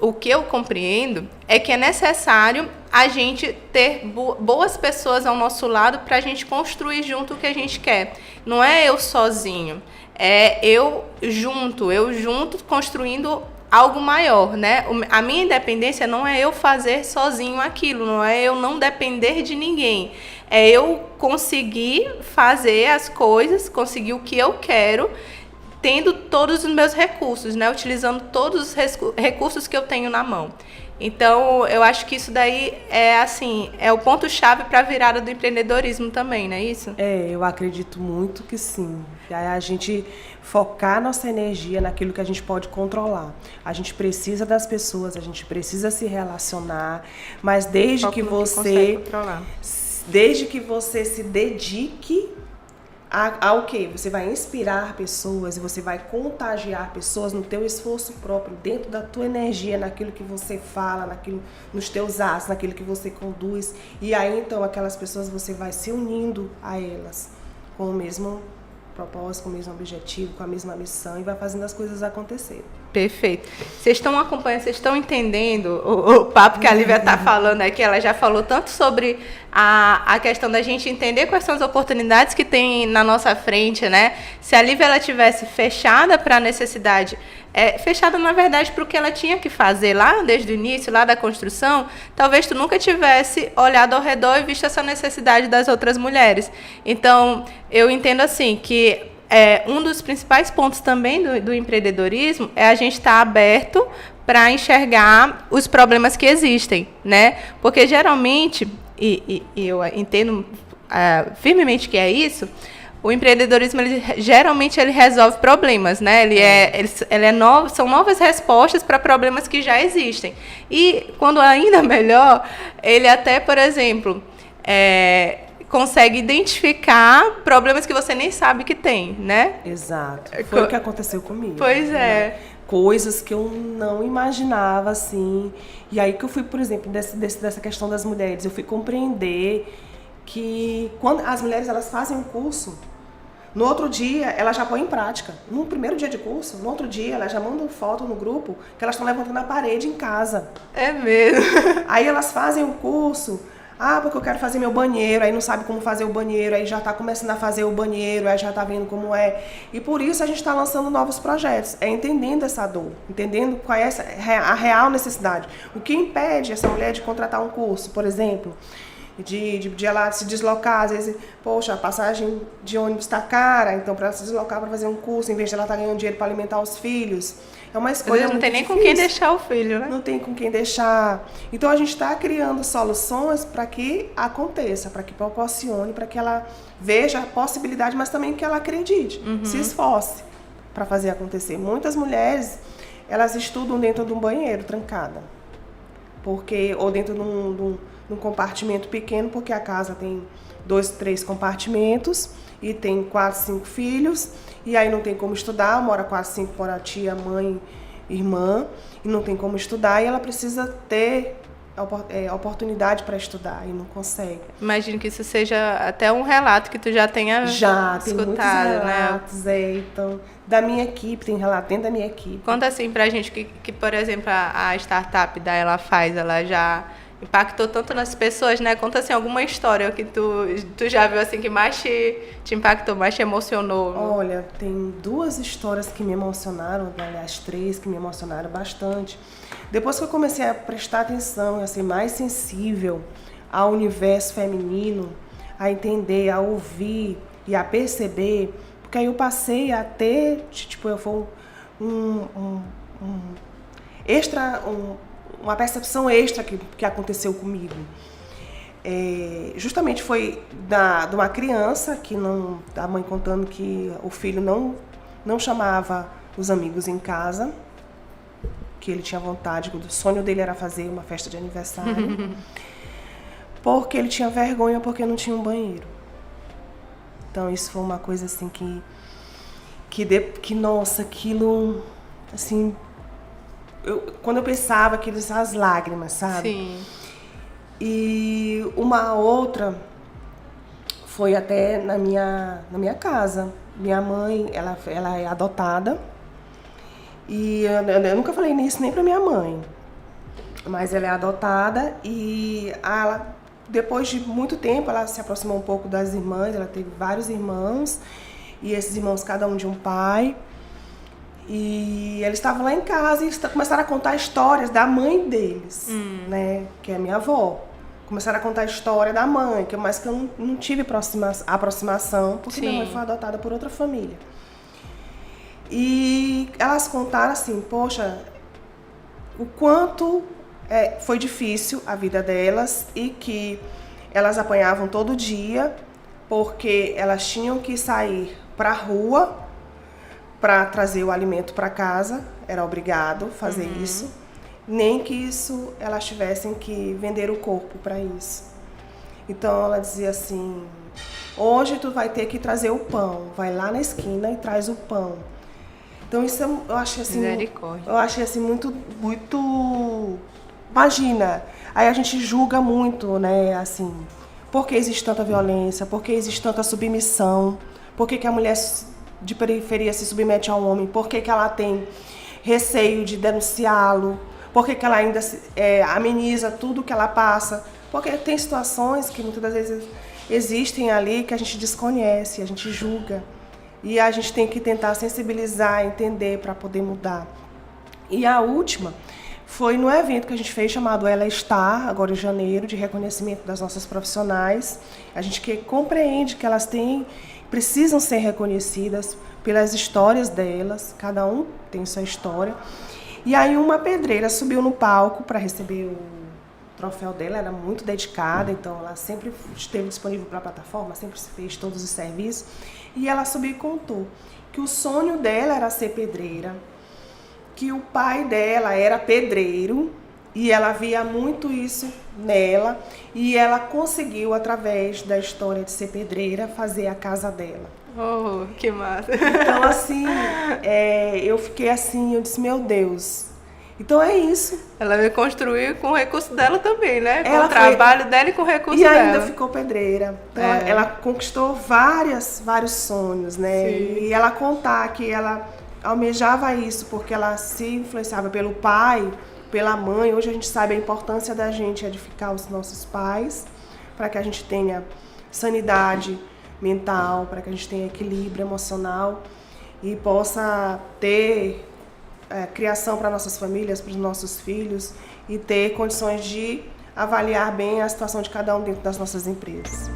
o que eu compreendo é que é necessário a gente ter boas pessoas ao nosso lado para a gente construir junto o que a gente quer. Não é eu sozinho, é eu junto construindo algo maior, né? A minha independência não é eu fazer sozinho aquilo, não é eu não depender de ninguém. É eu conseguir fazer as coisas, conseguir o que eu quero, tendo todos os meus recursos, né? Utilizando todos os recursos que eu tenho na mão. Então, eu acho que isso daí é o ponto-chave para a virada do empreendedorismo também, não é isso? Eu acredito muito que sim. A gente focar nossa energia naquilo que a gente pode controlar. A gente precisa das pessoas, a gente precisa se relacionar, mas desde que você se dedique ao quê? Você vai inspirar pessoas e você vai contagiar pessoas no teu esforço próprio, dentro da tua energia, naquilo que você fala, nos teus atos, naquilo que você conduz. E aí, então, aquelas pessoas, você vai se unindo a elas com o mesmo propósito, com o mesmo objetivo, com a mesma missão e vai fazendo as coisas acontecerem. Perfeito. Vocês estão acompanhando, vocês estão entendendo o papo que a Lívia está falando aqui? Ela já falou tanto sobre a questão da gente entender quais são as oportunidades que tem na nossa frente, né? Se a Lívia ela tivesse fechada para a necessidade, fechada, na verdade, para o que ela tinha que fazer lá desde o início, lá da construção, talvez tu nunca tivesse olhado ao redor e visto essa necessidade das outras mulheres. Então, eu entendo assim que um dos principais pontos também do empreendedorismo é a gente estar aberto para enxergar os problemas que existem, né? Porque geralmente, e eu entendo firmemente que é isso, o empreendedorismo geralmente ele resolve problemas, né? São novas respostas para problemas que já existem. E quando ainda melhor, ele até, por exemplo, consegue identificar problemas que você nem sabe que tem, né? Exato. Foi o que aconteceu comigo. Pois é. Né? Coisas que eu não imaginava, assim. E aí que eu fui, por exemplo, dessa questão das mulheres, eu fui compreender que quando as mulheres elas fazem um curso, no outro dia elas já põem em prática. No primeiro dia de curso, no outro dia elas já mandam foto no grupo que elas estão levantando a parede em casa. É mesmo. Aí elas fazem o curso. Porque eu quero fazer meu banheiro, aí não sabe como fazer o banheiro, aí já está começando a fazer o banheiro, aí já está vendo como é. E por isso a gente está lançando novos projetos, entendendo essa dor, entendendo qual é a real necessidade. O que impede essa mulher de contratar um curso, por exemplo, de ela se deslocar, às vezes, poxa, a passagem de ônibus está cara, então para ela se deslocar para fazer um curso, em vez de ela estar ganhando dinheiro para alimentar os filhos, é uma escolha muito difícil. Não tem nem com quem deixar o filho, né? Não tem com quem deixar. Então a gente está criando soluções para que aconteça, para que proporcione, para que ela veja a possibilidade, mas também que ela acredite, se esforce para fazer acontecer. Muitas mulheres, elas estudam dentro de um banheiro, trancada, ou dentro de um compartimento pequeno, porque a casa tem 2, 3 compartimentos e tem 4, 5 filhos, e aí não tem como estudar, mora 4, 5, mora a tia, mãe, irmã, e não tem como estudar, e ela precisa ter oportunidade para estudar, e não consegue. Imagino que isso seja até um relato que tu já tenha escutado, tem muitos relatos, né? Então, da minha equipe, tem relato dentro da minha equipe. Conta assim pra gente que por exemplo, a startup da Ela Faz, ela já impactou tanto nas pessoas, né? Conta assim alguma história que tu já viu assim que mais te impactou, mais te emocionou. Olha, tem 2 histórias que me emocionaram, aliás 3 que me emocionaram bastante. Depois que eu comecei a prestar atenção, a ser mais sensível ao universo feminino, a entender, a ouvir e a perceber, porque aí eu passei a ter, eu fui uma percepção extra que aconteceu comigo. Justamente foi de uma criança a mãe contando que o filho não chamava os amigos em casa, que ele tinha vontade, o sonho dele era fazer uma festa de aniversário, porque ele tinha vergonha, porque não tinha um banheiro. Então isso foi uma coisa assim que nossa, aquilo assim, quando eu pensava, as lágrimas, sabe? Sim. E uma outra foi até na minha casa. Minha mãe, ela é adotada. E eu nunca falei nisso nem pra minha mãe. mas ela é adotada e ela, depois de muito tempo, ela se aproximou um pouco das irmãs, ela teve vários irmãos, e esses irmãos, cada um de um pai. E eles estavam lá em casa e começaram a contar histórias da mãe deles, né? Que é minha avó. Começaram a contar a história da mãe, mas que eu não tive aproximação, porque minha mãe foi adotada por outra família. E elas contaram assim, poxa, o quanto foi difícil a vida delas e que elas apanhavam todo dia, porque elas tinham que sair para a rua para trazer o alimento para casa, era obrigado fazer isso, nem que isso elas tivessem que vender o corpo para isso. Então ela dizia assim, hoje tu vai ter que trazer o pão, vai lá na esquina e traz o pão. Então isso eu achei assim, muito, imagina, aí a gente julga muito, né, assim, por que existe tanta violência, por que existe tanta submissão, por que a mulher de periferia se submete ao homem, por que ela tem receio de denunciá-lo, por que ela ainda ameniza tudo que ela passa, porque tem situações que muitas das vezes existem ali que a gente desconhece, a gente julga, e a gente tem que tentar sensibilizar, entender para poder mudar. E a última foi no evento que a gente fez chamado Ela Está, agora em janeiro, de reconhecimento das nossas profissionais. A gente compreende que elas precisam ser reconhecidas pelas histórias delas, cada um tem sua história. E aí uma pedreira subiu no palco para receber o troféu dela, era muito dedicada, então ela sempre esteve disponível para a plataforma, sempre fez todos os serviços. E ela subiu e contou que o sonho dela era ser pedreira, que o pai dela era pedreiro e ela via muito isso nela e ela conseguiu, através da história de ser pedreira, fazer a casa dela. Oh, que massa! Então, assim, eu fiquei assim, eu disse, meu Deus, então é isso. Ela veio construir com o recurso dela também, né? Com o trabalho dela e com o recurso dela. E ainda ficou pedreira. Então, ela conquistou vários sonhos, né? Sim. E ela contar que ela almejava isso porque ela se influenciava pelo pai, pela mãe. Hoje a gente sabe a importância da gente edificar os nossos pais para que a gente tenha sanidade mental, para que a gente tenha equilíbrio emocional e possa ter criação para nossas famílias, para os nossos filhos e ter condições de avaliar bem a situação de cada um dentro das nossas empresas.